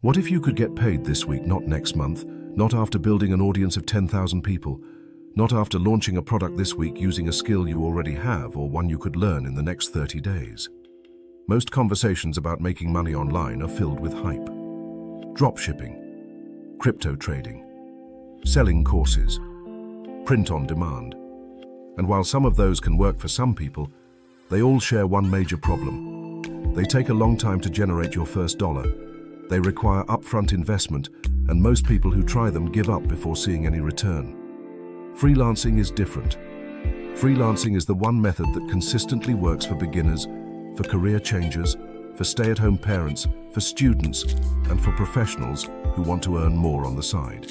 What if you could get paid this week, not next month, not after building an audience of 10,000 people, not after launching a product this week using a skill you already have or one you could learn in the next 30 days? Most conversations about making money online are filled with hype. Dropshipping, crypto trading, selling courses, print on demand. And while some of those can work for some people, they all share one major problem. They take a long time to generate your first dollar. They require upfront investment, and most people who try them give up before seeing any return. Freelancing is different. Freelancing is the one method that consistently works for beginners, for career changers, for stay-at-home parents, for students, and for professionals who want to earn more on the side.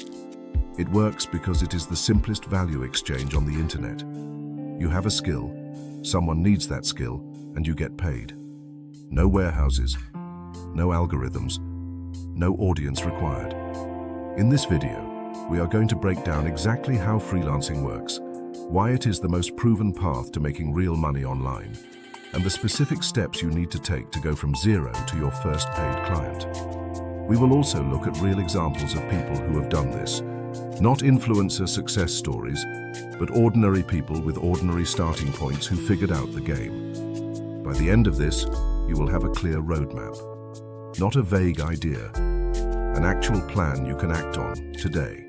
It works because it is the simplest value exchange on the internet. You have a skill, someone needs that skill, and you get paid. No warehouses, no algorithms, no audience required. In this video, we are going to break down exactly how freelancing works, why it is the most proven path to making real money online, and the specific steps you need to take to go from zero to your first paid client. We will also look at real examples of people who have done this, not influencer success stories, but ordinary people with ordinary starting points who figured out the game. By the end of this, you will have a clear roadmap. Not a vague idea, an actual plan you can act on today.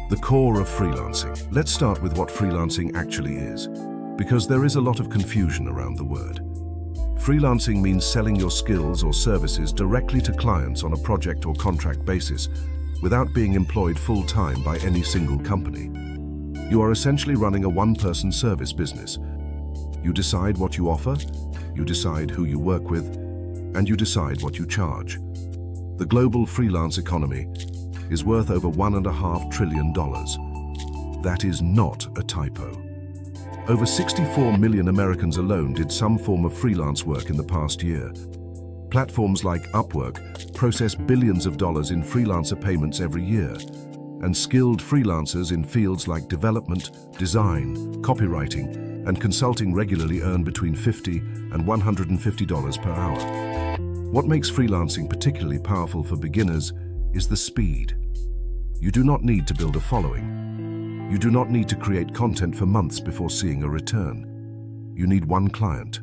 The core of freelancing. Let's start with what freelancing actually is, because there is a lot of confusion around the word. Freelancing means selling your skills or services directly to clients on a project or contract basis, without being employed full-time by any single company. You are essentially running a one-person service business. You decide what you offer, you decide who you work with, and you decide what you charge. The global freelance economy is worth over $1.5 trillion. That is not a typo. Over 64 million Americans alone did some form of freelance work in the past year. Platforms like Upwork process billions of dollars in freelancer payments every year, and skilled freelancers in fields like development, design, copywriting, and consulting regularly earn between $50 and $150 per hour. What makes freelancing particularly powerful for beginners is the speed. You do not need to build a following. You do not need to create content for months before seeing a return. You need one client,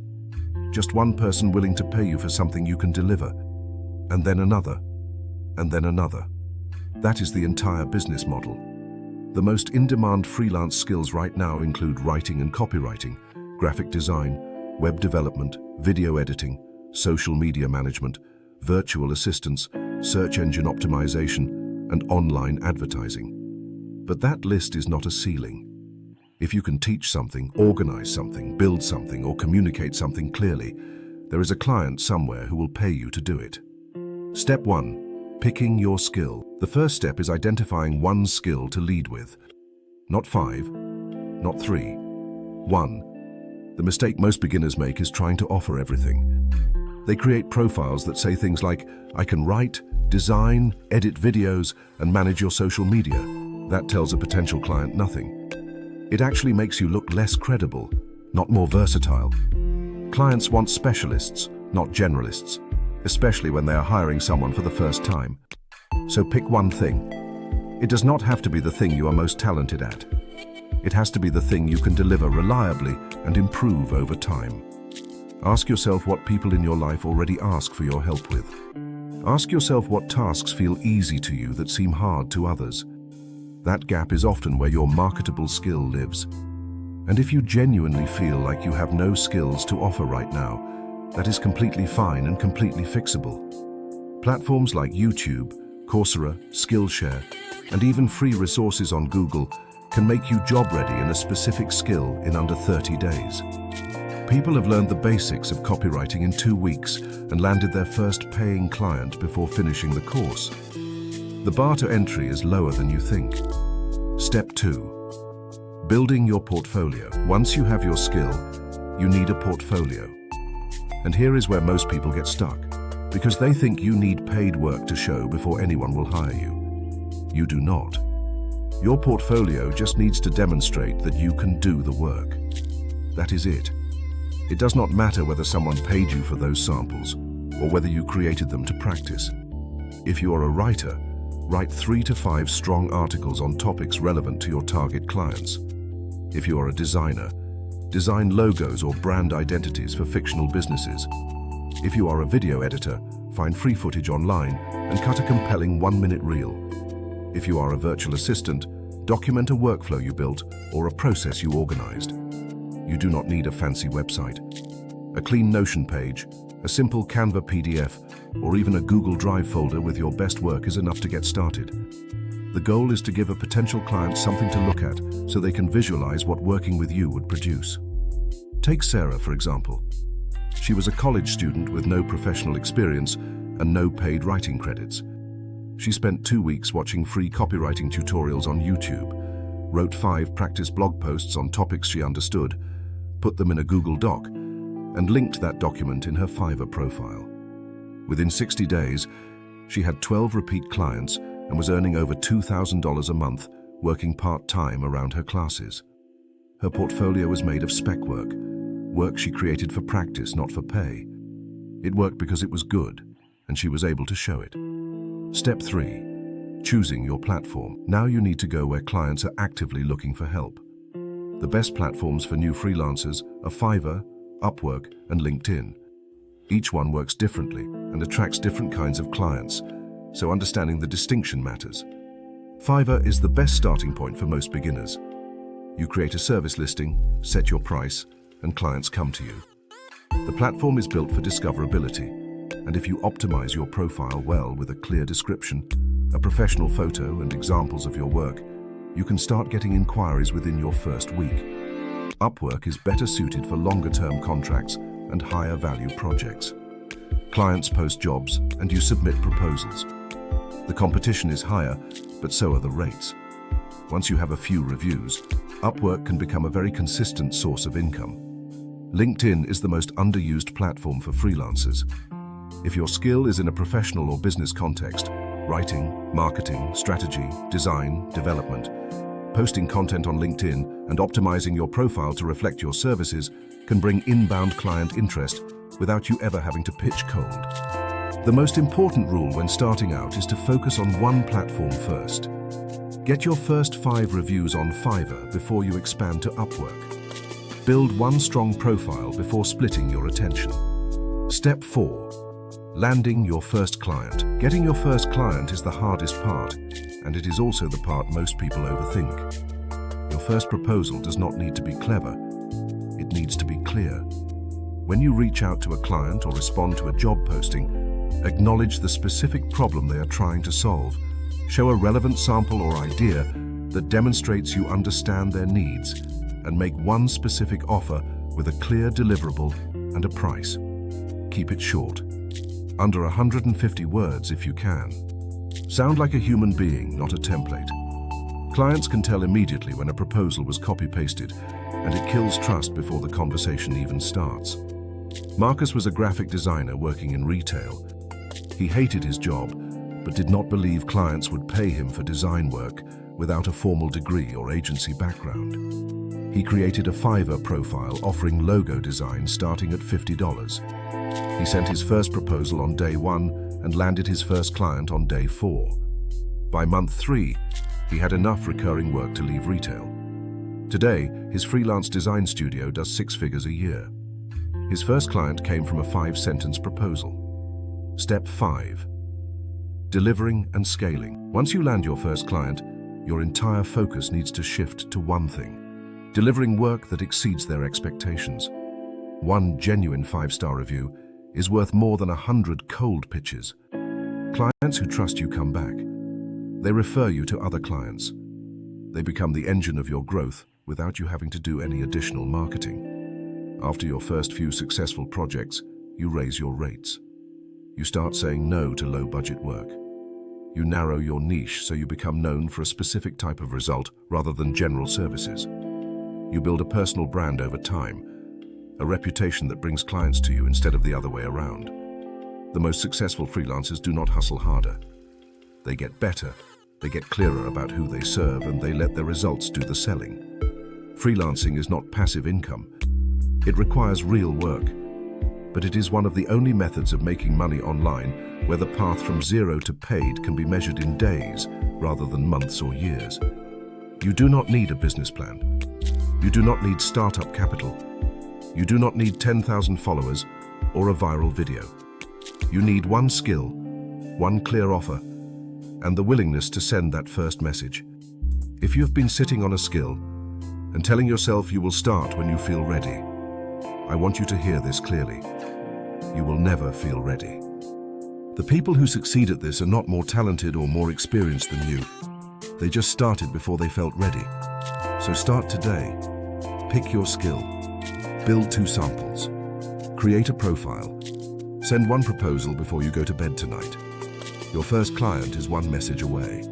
just one person willing to pay you for something you can deliver, and then another, and then another. That is the entire business model. The most in-demand freelance skills right now include writing and copywriting, graphic design, web development, video editing, social media management, virtual assistants, search engine optimization, and online advertising. But that list is not a ceiling. If you can teach something, organize something, build something, or communicate something clearly, there is a client somewhere who will pay you to do it. Step 1. Picking your skill. The first step is identifying one skill to lead with. Not 5, not 3, 1. The mistake most beginners make is trying to offer everything. They create profiles that say things like, I can write, design, edit videos, and manage your social media. That tells a potential client nothing. It actually makes you look less credible, not more versatile. Clients want specialists, not generalists, especially when they are hiring someone for the first time. So pick one thing. It does not have to be the thing you are most talented at. It has to be the thing you can deliver reliably and improve over time. Ask yourself what people in your life already ask for your help with. Ask yourself what tasks feel easy to you that seem hard to others. That gap is often where your marketable skill lives. And if you genuinely feel like you have no skills to offer right now, that is completely fine and completely fixable. Platforms like YouTube, Coursera, Skillshare, and even free resources on Google can make you job ready in a specific skill in under 30 days. People have learned the basics of copywriting in 2 weeks and landed their first paying client before finishing the course. The bar to entry is lower than you think. Step 2. Building your portfolio. Once you have your skill, you need a portfolio. And here is where most people get stuck, because they think you need paid work to show before anyone will hire you. You do not. Your portfolio just needs to demonstrate that you can do the work. That is it. It does not matter whether someone paid you for those samples or whether you created them to practice. If you are a writer, write 3 to 5 strong articles on topics relevant to your target clients. If you are a designer, design logos or brand identities for fictional businesses. If you are a video editor, find free footage online and cut a compelling 1-minute reel. If you are a virtual assistant, document a workflow you built or a process you organized. You do not need a fancy website. A clean Notion page, a simple Canva PDF, or even a Google Drive folder with your best work is enough to get started. The goal is to give a potential client something to look at so they can visualize what working with you would produce. Take Sarah, for example. She was a college student with no professional experience and no paid writing credits. She spent 2 weeks watching free copywriting tutorials on YouTube, wrote 5 practice blog posts on topics she understood, put them in a Google Doc, and linked that document in her Fiverr profile. Within 60 days, she had 12 repeat clients and was earning over $2,000 a month, working part-time around her classes. Her portfolio was made of spec work she created for practice, not for pay. It worked because it was good, and she was able to show it. Step 3. Choosing your platform. Now you need to go where clients are actively looking for help. The best platforms for new freelancers are Fiverr, Upwork, and LinkedIn. Each one works differently and attracts different kinds of clients, so understanding the distinction matters. Fiverr is the best starting point for most beginners. You create a service listing, set your price, and clients come to you. The platform is built for discoverability, and if you optimize your profile well with a clear description, a professional photo, and examples of your work, you can start getting inquiries within your first week. Upwork is better suited for longer-term contracts and higher-value projects. Clients post jobs and you submit proposals. The competition is higher, but so are the rates. Once you have a few reviews, Upwork can become a very consistent source of income. LinkedIn is the most underused platform for freelancers. If your skill is in a professional or business context, writing, marketing, strategy, design, development, posting content on LinkedIn and optimizing your profile to reflect your services can bring inbound client interest without you ever having to pitch cold. The most important rule when starting out is to focus on one platform first. Get your first 5 reviews on Fiverr before you expand to Upwork. Build one strong profile before splitting your attention. Step 4. Landing your first client. Getting your first client is the hardest part, and it is also the part most people overthink. Your first proposal does not need to be clever. It needs to be clear. When you reach out to a client or respond to a job posting, acknowledge the specific problem they are trying to solve. Show a relevant sample or idea that demonstrates you understand their needs, and make one specific offer with a clear deliverable and a price. Keep it short. Under 150 words if you can. Sound like a human being, not a template. Clients can tell immediately when a proposal was copy-pasted, and it kills trust before the conversation even starts. Marcus was a graphic designer working in retail. He hated his job, but did not believe clients would pay him for design work without a formal degree or agency background. He created a Fiverr profile offering logo design starting at $50. He sent his first proposal on day 1 and landed his first client on day 4. By month 3, he had enough recurring work to leave retail. Today, his freelance design studio does 6 figures a year. His first client came from a 5-sentence proposal. Step 5. Delivering and scaling. Once you land your first client, your entire focus needs to shift to one thing: delivering work that exceeds their expectations. One genuine 5-star review is worth more than 100 cold pitches. Clients who trust you come back. They refer you to other clients. They become the engine of your growth without you having to do any additional marketing. After your first few successful projects, you raise your rates. You start saying no to low-budget work. You narrow your niche so you become known for a specific type of result rather than general services. You build a personal brand over time, a reputation that brings clients to you instead of the other way around. The most successful freelancers do not hustle harder. They get better, they get clearer about who they serve, and they let their results do the selling. Freelancing is not passive income. It requires real work. but it is one of the only methods of making money online where the path from zero to paid can be measured in days rather than months or years. You do not need a business plan. You do not need startup capital. You do not need 10,000 followers or a viral video. You need one skill, one clear offer, and the willingness to send that first message. If you have been sitting on a skill and telling yourself you will start when you feel ready, I want you to hear this clearly. You will never feel ready. The people who succeed at this are not more talented or more experienced than you. They just started before they felt ready. So start today. Pick your skill. Build 2 samples. Create a profile. Send 1 proposal before you go to bed tonight. Your first client is 1 message away.